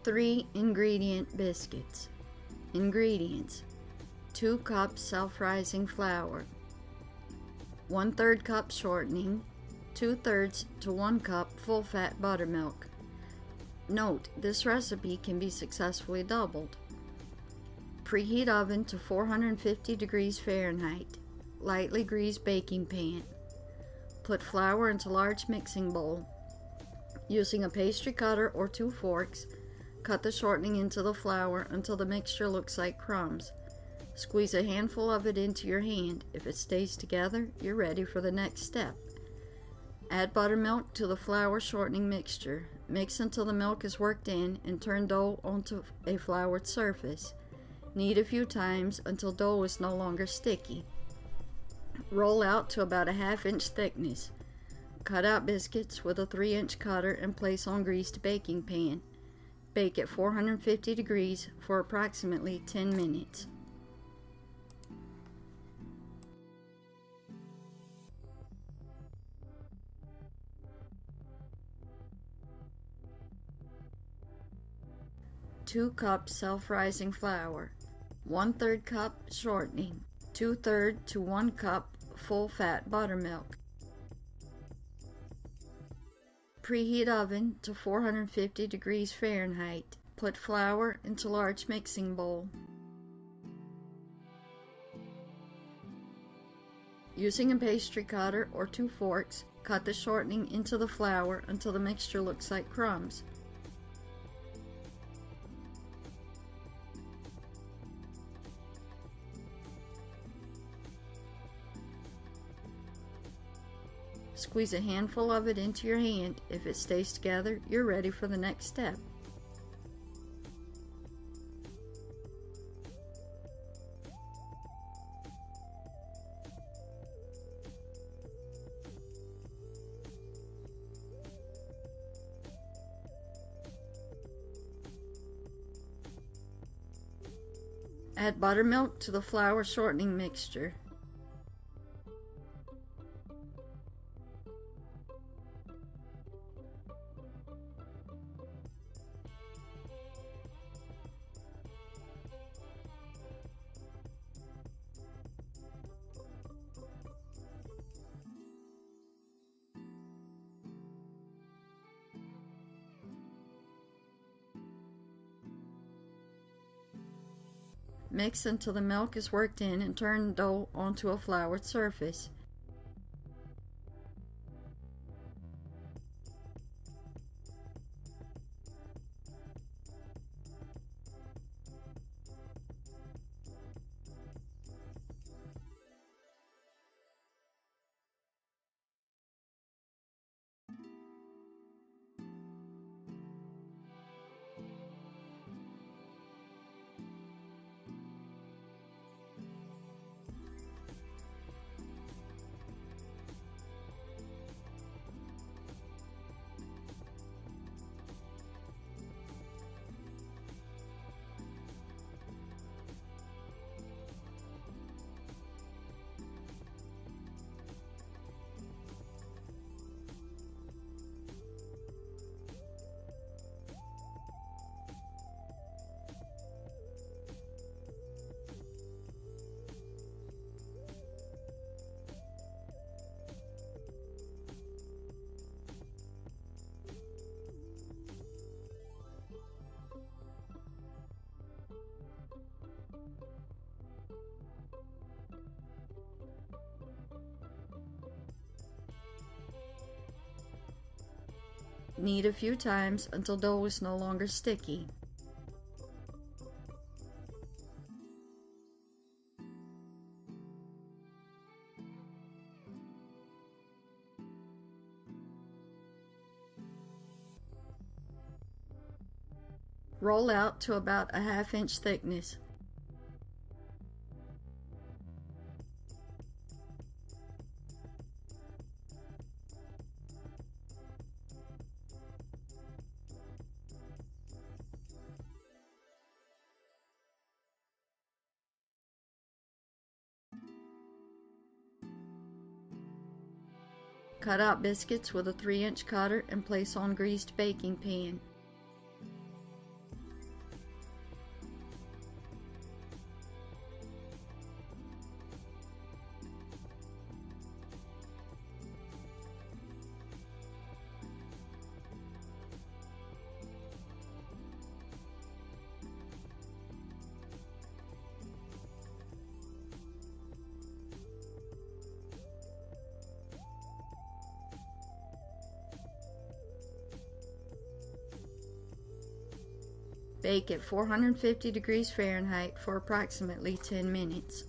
3 ingredient biscuits. Ingredients: 2 cups self-rising flour, 1/3 cup shortening, 2/3 to 1 cup full-fat buttermilk. Note, this recipe can be successfully doubled. Preheat oven to 450 degrees Fahrenheit. Lightly grease baking pan. Put flour into large mixing bowl. Using a pastry cutter or 2 forks, cut the shortening into the flour until the mixture looks like crumbs. Squeeze a handful of it into your hand. If it stays together, you're ready for the next step. Add buttermilk to the flour shortening mixture. Mix until the milk is worked in and turn dough onto a floured surface. Knead a few times until dough is no longer sticky. Roll out to about a 1/2 inch thickness. Cut out biscuits with a 3-inch cutter and place on greased baking pan. Bake at 450 degrees for approximately 10 minutes. Two cups self-rising flour, 1/3 cup shortening, 2/3 to 1 cup full-fat buttermilk. Preheat oven to 450 degrees Fahrenheit. Put flour into large mixing bowl. Using a pastry cutter or 2 forks, cut the shortening into the flour until the mixture looks like crumbs. Squeeze a handful of it into your hand. If it stays together, you're ready for the next step. Add buttermilk to the flour shortening mixture. Mix until the milk is worked in and turn dough onto a floured surface. Knead a few times until dough is no longer sticky. Roll out to about a 1/2 inch thickness. Cut out biscuits with a 3-inch cutter and place on greased baking pan. Bake at 450 degrees Fahrenheit for approximately 10 minutes.